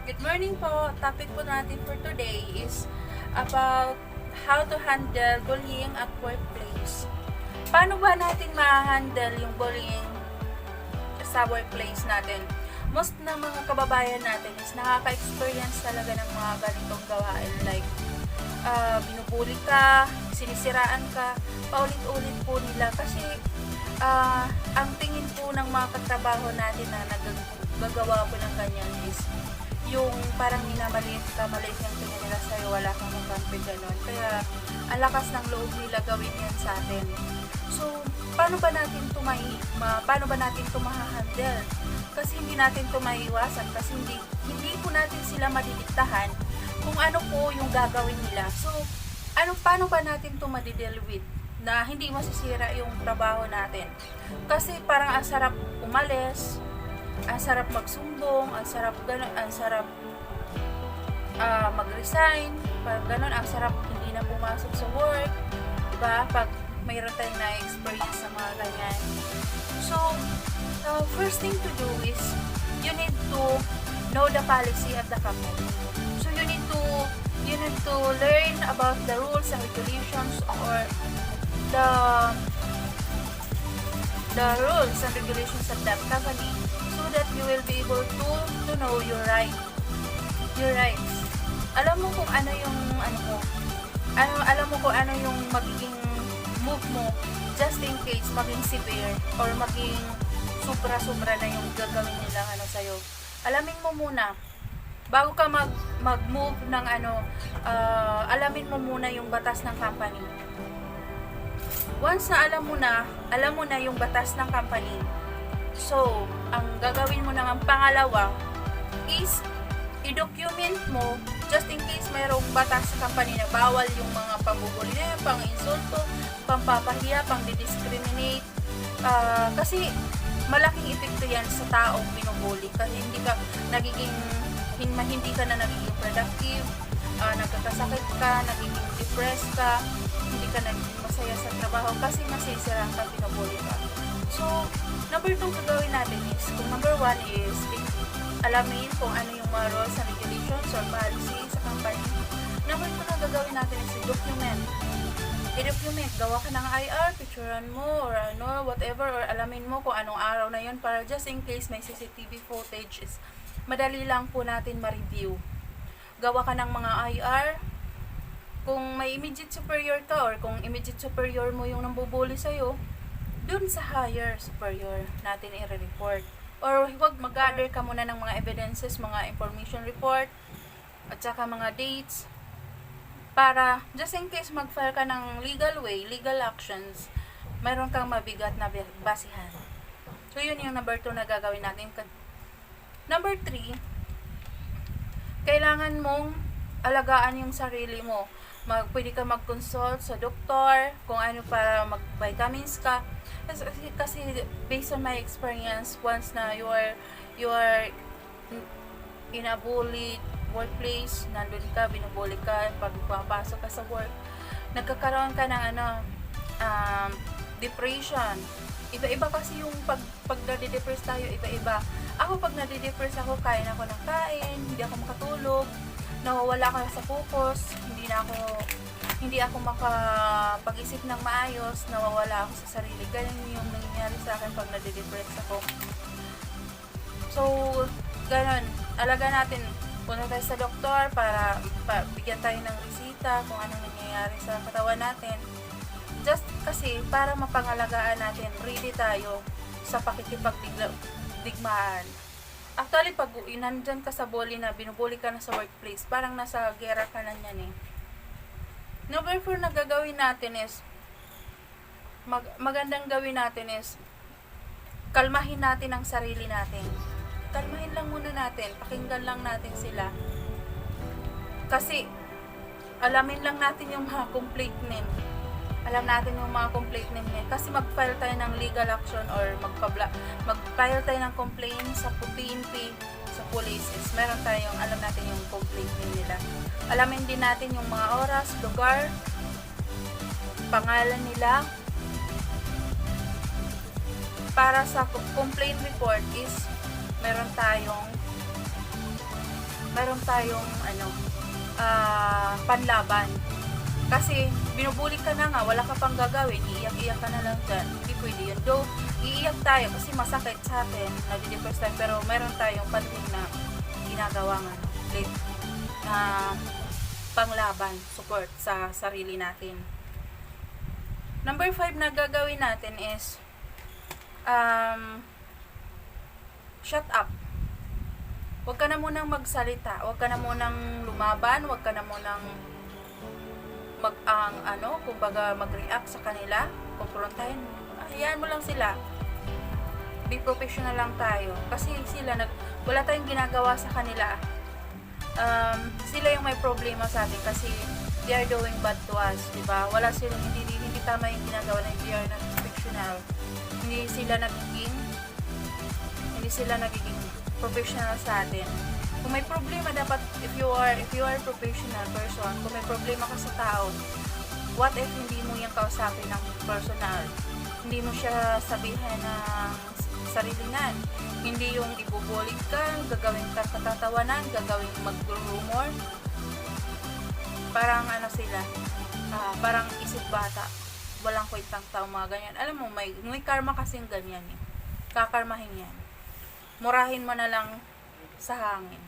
Good morning po. Topic po natin for today is about how to handle bullying at workplace. Paano ba natin ma-handle yung bullying sa workplace natin? Most ng mga kababayan natin is nakaka-experience talaga ng mga ganitong gawain like binubuli ka, sinisiraan ka, paulit-ulit po nila kasi ang tingin po ng mga katrabaho natin na nagagawa po ng ganyan is yung parang minamaliit ka, maliit yung tingin nila sa'yo, wala kang makampi gano'n. Kaya, ang lakas ng loob nila gawin yan sa atin. So, paano ba natin ito mahahandle? Kasi hindi natin ito maiiwasan, kasi hindi po natin sila madidiktahan kung ano po yung gagawin nila. So, paano ba natin ito madideal with? Na hindi masisira yung trabaho natin. Kasi parang ang sarap umalis, ang sarap magsumbong, ang sarap mag-resign, parang ganun, ang sarap hindi na pumasok sa work, diba? Pag mayroon tayong na-experience sa mga ganyan. So, first thing to do is, you need to know the policy of the company. So, you need to learn about the rules and regulations or the rules and regulations of that company so that you will be able to know your rights. Alam mo kung ano yung alam mo kung ano yung magiging move mo just in case maging severe or maging sobra-sobra na yung gagawin nilang sa'yo. Alamin mo muna bago ka mag-move ng alamin mo muna yung batas ng company. Once na alam mo na yung batas ng company, so, ang gagawin mo na ang pangalawa is i-document mo just in case mayroong batas sa company na bawal yung mga pambubuli na yun, pang-insulto, pampapahiya, pang-discriminate. Kasi malaking epekto yan sa taong binubuli kasi hindi ka na nagiging productive, nagkakasakit ka, nagiging depressed ka, hindi ka nagiging masaya sa trabaho kasi nasisiraan ka, binubuli ka. So, number 2 gagawin natin is, kung number 1 is alamin kung ano yung mga rules and regulations or policy sa company. Number 2 na gagawin natin is i-document. Gawa ka ng IR, picturean mo or whatever, or alamin mo kung anong araw na yun para just in case may CCTV footage is madali lang po natin ma-review. Gawa ka ng mga IR, kung may immediate superior ka or kung immediate superior mo yung nambubuli sa'yo, dun sa higher superior natin i-report. Or huwag mag-gather ka muna ng mga evidences, mga information report, at saka mga dates, para just in case mag-file ka ng legal actions, mayroon kang mabigat na basihan. So, yun yung number 2 na gagawin natin. Number 3, kailangan mong alagaan yung sarili mo. Pwede ka mag-consult sa doktor kung ano para mag-vitamins ka. Kasi based on my experience, once na you are in a bullied workplace, nandun ka, binubuli ka, pag papasok ka sa work, nagkakaroon ka ng depression. Iba-iba kasi yung pag nade-depress tayo, iba-iba. Ako pag nade-depress ako, kain ako ng kain, hindi ako makatulog, nawawala ako sa focus, hindi ako makapag-isip ng maayos, nawawala ako sa sarili. Ganun yung nangyayari sa akin pag nade-depress ako. So, ganun. Alaga natin, punta tayo sa doktor para bigyan tayo ng resita kung anong nangyayari sa katawan natin. Just kasi para mapangalagaan natin, ready tayo sa pakikipagdigmaan. Actually, pag nandyan ka sa bully na, binubuli ka na sa workplace, parang nasa gera ka na yan eh. Number 4 na gagawin natin is, magandang gawin natin is, kalmahin natin ang sarili natin. Kalmahin lang muna natin, pakinggan lang natin sila. Kasi, alamin lang natin yung mga complaint name. Alam natin yung mga complaint name niya. Kasi mag-file tayo ng legal action or mag-file tayo ng complaint sa PNP, sa police. Meron tayong, alam natin yung complaint name nila. Alamin din natin yung mga oras, lugar, pangalan nila. Para sa complaint report is meron tayong meron tayong panlaban. Kasi binubuli ka na nga, wala ka pang gagawin, iiyak-iyak ka na lang dyan. Hindi pwede yun. Though, iiyak tayo kasi masakit sa atin, nadi-depress tayo, pero meron tayong panting na ginagawa nga, na panglaban, support sa sarili natin. Number 5 na gagawin natin is shut up. Huwag ka na munang magsalita, huwag ka na munang lumaban, huwag ka na munang kumbaga mag-react sa kanila, kumprontahin mo. Hayaan mo lang sila. Be professional lang tayo. Kasi sila wala tayong ginagawa sa kanila. Sila yung may problema sa atin kasi they are doing bad to us, diba? Wala silang hindi tama yung ginagawa na they are not professional. Hindi sila nagiging professional sa atin. Kung may problema, dapat if you are professional person, kung may problema ka sa tao, what if hindi mo yung kausapin ng personal? Hindi mo siya sabihin ng sarilingan. Hindi yung ibubulig ka, gagawin ka katatawanan, gagawin mag-rumor. Parang sila, parang isip bata. Walang kwentang tao, mga ganyan. Alam mo, may karma kasing ganyan eh. Kakarmahin yan. Murahin mo na lang sa hangin.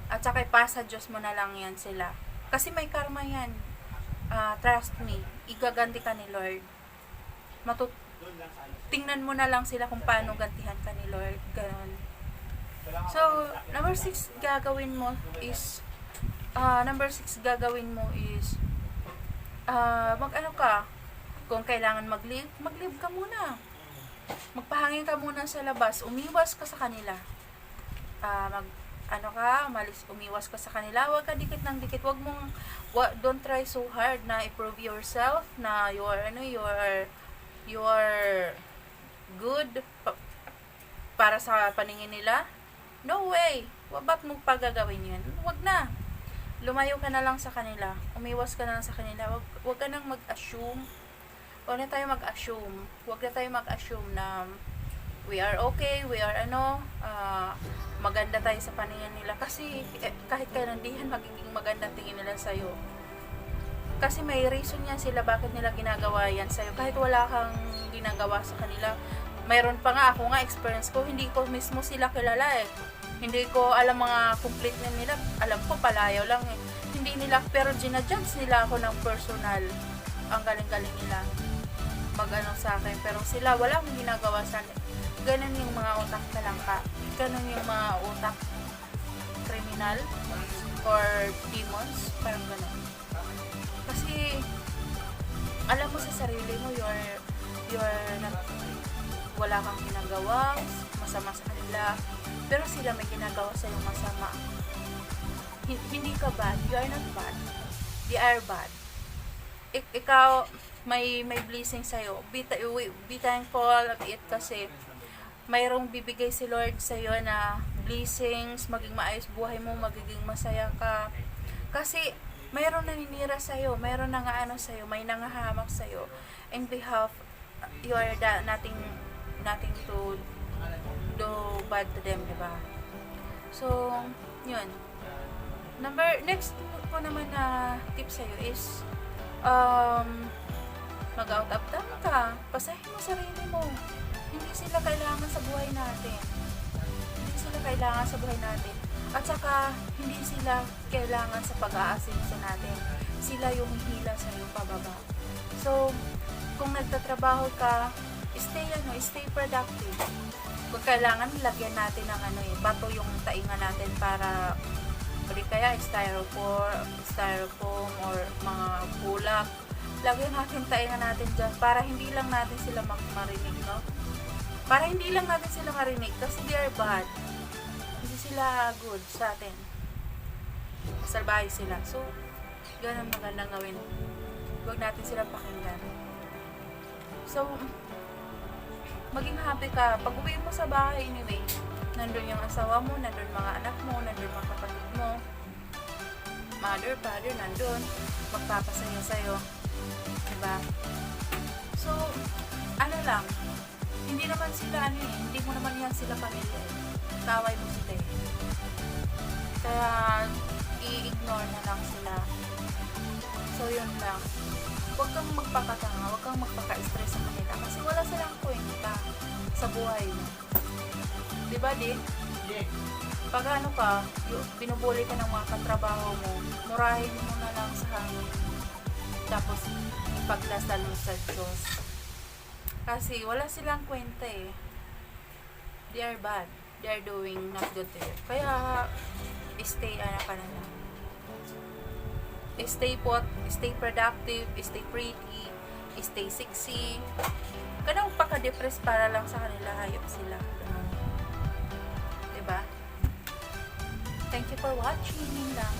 At saka ipasa Diyos mo na lang yan sila. Kasi may karma yan. Trust me. Igaganti ka ni Lord. Tingnan mo na lang sila kung paano gantihan ka ni Lord. Ganon. So, number 6 gagawin mo is mag-ano ka. Kung kailangan mag-leave ka muna. Magpahangin ka muna sa labas. Umiwas ka sa kanila. Umiwas ka sa kanila, huwag ka dikit ng dikit, don't try so hard na i-prove yourself na you are good para sa paningin nila. No way. Ba't mo pagagawin yun? Huwag na. Lumayo ka na lang sa kanila. Umiwas ka na lang sa kanila. Huwag ka nang mag-assume. Huwag na tayo mag-assume na we are okay, maganda tayo sa paningin nila. Kasi kahit kailan di yan magiging magandang tingin nila sa'yo. Kasi may reason yan sila bakit nila ginagawa yan sa'yo. Kahit wala kang ginagawa sa kanila. Mayroon pa nga, ako nga experience ko, hindi ko mismo sila kilala eh. Hindi ko alam mga complete name nila. Alam ko, palayaw lang eh. Hindi nila, pero ginajudge nila ako ng personal. Ang galing-galing nila sa akin. Pero sila, walang ginagawa sa akin. Ganun yung mga utak talangka. Ganun yung mga utak criminal or demons. Parang ganun. Kasi, alam mo sa sarili mo, wala kang ginagawa, masama sa kanila. Pero sila may ginagawa sa'yo masama. Hindi ka bad. You are not bad. They are bad. Ikaw, may blessing sa'yo. Be thankful at it kasi mayroong bibigay si Lord sa'yo na blessings, maging maayos buhay mo, magiging masaya ka. Kasi mayroong naninira sa'yo, mayroong sa'yo, may nangahamak sa'yo. In behalf, you are nothing to do bad to them, diba? So, yun. Next ko naman na tip sa'yo is, mag-out of time ka. Pasahin mo sarili mo. Hindi sila kailangan sa buhay natin. At saka, hindi sila kailangan sa pag-aasenso natin. Sila yung hihila sa iyong pababa. So, kung nagtatrabaho ka, stay productive. Kung kailangan, lagyan natin ng bato yung tainga natin para kaya styrofoam or mga bulak. Lagyan natin tainga natin dyan para hindi lang natin sila marinig, no? Para hindi lang natin sila marinig kasi they are bad. Hindi sila good sa atin. Salbahe sila. So, ganun magandang gawin. Huwag natin sila pakinggan. So, maging happy ka. Pag uwi mo sa bahay anyway, nandun yung asawa mo, nandun mga anak mo, nandun mga kapatid mo, mother, father, nandun, magpapasaya sa'yo. Diba? So, lang, hindi naman sila hindi mo naman yan sila pamilya. Kaway mo sila. Kaya, i-ignore na lang sila. So, yun lang. Huwag kang magpakatanga, huwag kang magpaka-stress sa kanila kasi wala silang kwenta sa buhay mo. Diba, di? Pag ano ka, binubuli ka ng mga katrabaho mo, murahin mo na lang sa hangin. Tapos, ipaglasal mo sa Diyos. Kasi, wala silang kwenta eh. They are bad. They are doing not good to you. Kaya, stay ka na lang. Stay put, stay productive, stay pretty, stay sexy. Ganun paka-depress para lang sa kanila, hayop sila. Ganun. Diba? Thank you for watching lang.